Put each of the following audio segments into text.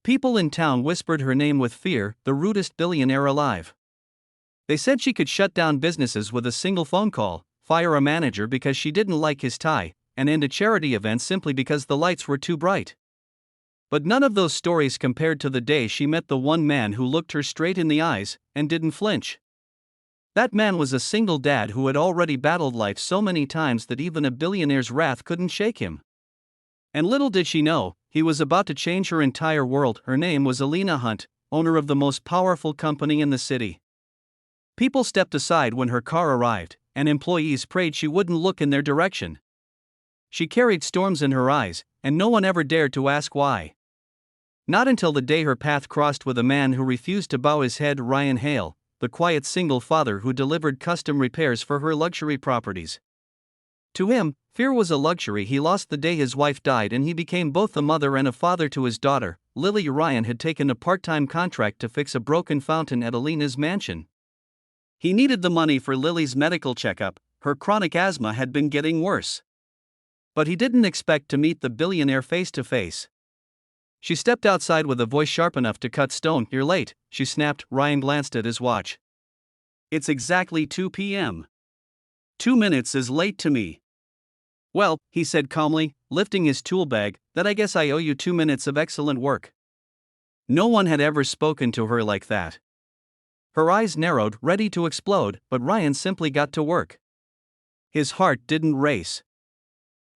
People in town whispered her name with fear, the rudest billionaire alive. They said she could shut down businesses with a single phone call, fire a manager because she didn't like his tie, and end a charity event simply because the lights were too bright. But none of those stories compared to the day she met the one man who looked her straight in the eyes and didn't flinch. That man was a single dad who had already battled life so many times that even a billionaire's wrath couldn't shake him. And little did she know, he was about to change her entire world. Her name was Alina Hunt, owner of the most powerful company in the city. People stepped aside when her car arrived, and employees prayed she wouldn't look in their direction. She carried storms in her eyes, and no one ever dared to ask why. Not until the day her path crossed with a man who refused to bow his head, Ryan Hale, the quiet single father who delivered custom repairs for her luxury properties. To him, fear was a luxury he lost the day his wife died, and he became both a mother and a father to his daughter, Lily. Ryan had taken a part-time contract to fix a broken fountain at Alina's mansion. He needed the money for Lily's medical checkup. Her chronic asthma had been getting worse. But he didn't expect to meet the billionaire face to face. She stepped outside with a voice sharp enough to cut stone. "You're late," she snapped. Ryan glanced at his watch. "It's exactly 2 p.m. 2 minutes is late to me." "Well," he said calmly, lifting his tool bag, "that I guess I owe you 2 minutes of excellent work." No one had ever spoken to her like that. Her eyes narrowed, ready to explode, but Ryan simply got to work. His heart didn't race.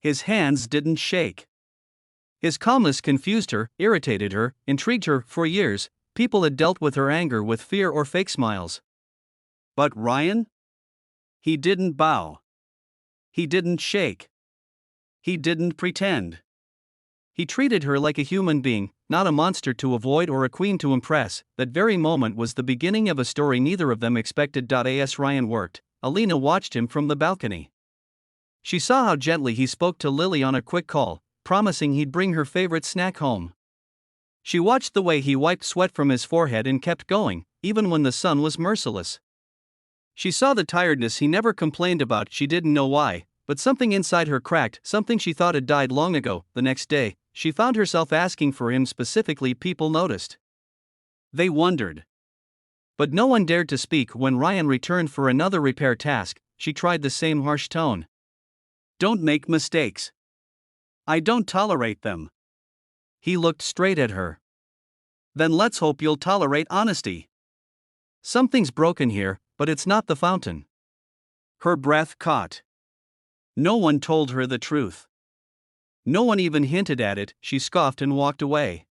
His hands didn't shake. His calmness confused her, irritated her, intrigued her. For years, people had dealt with her anger with fear or fake smiles. But Ryan? He didn't bow. He didn't shake. He didn't pretend. He treated her like a human being, not a monster to avoid or a queen to impress. That very moment was the beginning of a story neither of them expected. As Ryan worked, Alina watched him from the balcony. She saw how gently he spoke to Lily on a quick call, promising he'd bring her favorite snack home. She watched the way he wiped sweat from his forehead and kept going, even when the sun was merciless. She saw the tiredness he never complained about. She didn't know why, but something inside her cracked, something she thought had died long ago. The next day, she found herself asking for him specifically. People noticed. They wondered. But no one dared to speak. When Ryan returned for another repair task, she tried the same harsh tone. "Don't make mistakes. I don't tolerate them." He looked straight at her. "Then let's hope you'll tolerate honesty. Something's broken here, but it's not the fountain." Her breath caught. No one told her the truth. No one even hinted at it. She scoffed and walked away.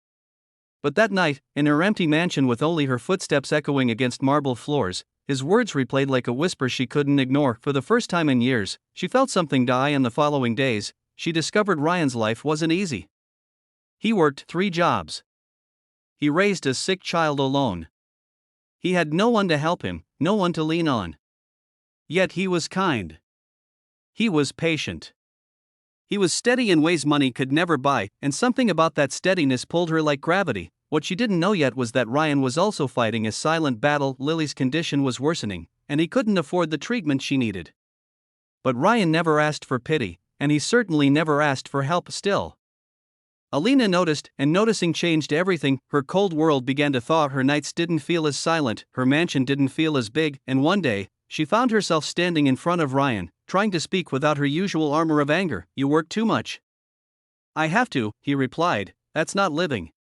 But that night, in her empty mansion with only her footsteps echoing against marble floors, his words replayed like a whisper she couldn't ignore. For the first time in years, she felt something die. In the following days, she discovered Ryan's life wasn't easy. He worked 3 jobs. He raised a sick child alone. He had no one to help him, no one to lean on. Yet he was kind. He was patient. He was steady in ways money could never buy, and something about that steadiness pulled her like gravity. What she didn't know yet was that Ryan was also fighting a silent battle. Lily's condition was worsening, and he couldn't afford the treatment she needed. But Ryan never asked for pity, and he certainly never asked for help. Still, Alina noticed, and noticing changed everything. Her cold world began to thaw. Her nights didn't feel as silent, her mansion didn't feel as big, and one day, she found herself standing in front of Ryan, trying to speak without her usual armor of anger. "You work too much." "I have to," he replied. "That's not living."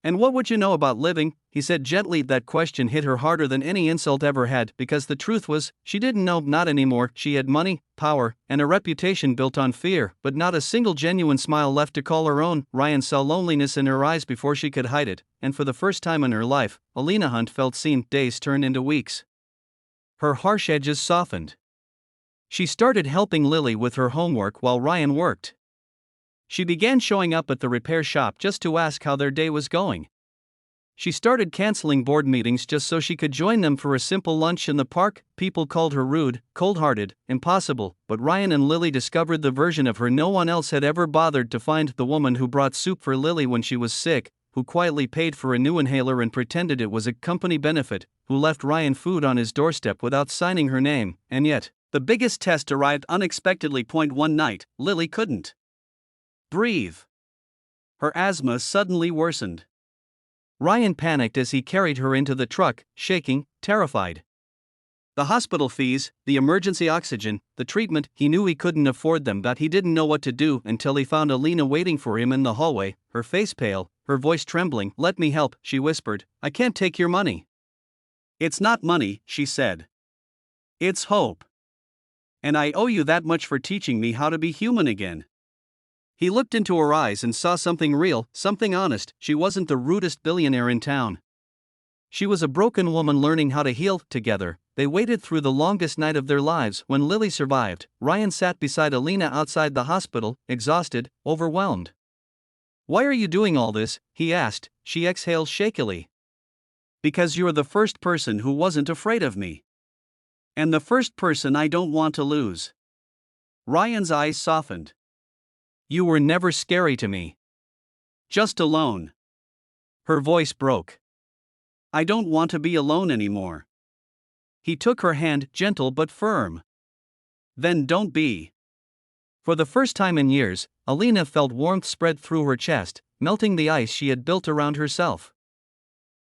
"And what would you know about living?" he said gently. That question hit her harder than any insult ever had, because the truth was, she didn't know. Not anymore. She had money, power, and a reputation built on fear, but not a single genuine smile left to call her own. Ryan saw loneliness in her eyes before she could hide it, and for the first time in her life, Alina Hunt felt seen. Days turned into weeks. Her harsh edges softened. She started helping Lily with her homework while Ryan worked. She began showing up at the repair shop just to ask how their day was going. She started canceling board meetings just so she could join them for a simple lunch in the park. People called her rude, cold-hearted, impossible, but Ryan and Lily discovered the version of her no one else had ever bothered to find: the woman who brought soup for Lily when she was sick, who quietly paid for a new inhaler and pretended it was a company benefit, who left Ryan food on his doorstep without signing her name. And yet, the biggest test arrived unexpectedly. One night, Lily couldn't breathe. Her asthma suddenly worsened. Ryan panicked as he carried her into the truck, shaking, terrified. The hospital fees, the emergency oxygen, the treatment, he knew he couldn't afford them, but he didn't know what to do until he found Alina waiting for him in the hallway, her face pale, her voice trembling. "Let me help," she whispered. "I can't take your money." "It's not money," she said. "It's hope. And I owe you that much for teaching me how to be human again." He looked into her eyes and saw something real, something honest. She wasn't the rudest billionaire in town. She was a broken woman learning how to heal. Together, they waited through the longest night of their lives. When Lily survived, Ryan sat beside Alina outside the hospital, exhausted, overwhelmed. "Why are you doing all this?" he asked. She exhaled shakily. "Because you're the first person who wasn't afraid of me. And the first person I don't want to lose." Ryan's eyes softened. "You were never scary to me. Just alone." Her voice broke. "I don't want to be alone anymore." He took her hand, gentle but firm. "Then don't be." For the first time in years, Alina felt warmth spread through her chest, melting the ice she had built around herself.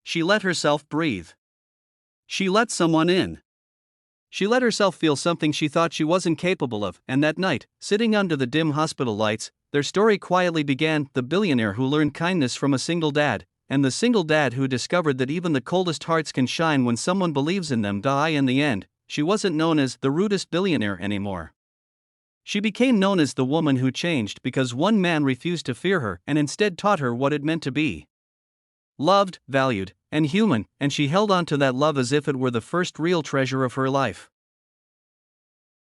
She let herself breathe. She let someone in. She let herself feel something she thought she wasn't capable of, and that night, sitting under the dim hospital lights, their story quietly began. The billionaire who learned kindness from a single dad, and the single dad who discovered that even the coldest hearts can shine when someone believes in them. In the end, she wasn't known as the rudest billionaire anymore. She became known as the woman who changed because one man refused to fear her and instead taught her what it meant to be loved, valued, and human, and she held on to that love as if it were the first real treasure of her life.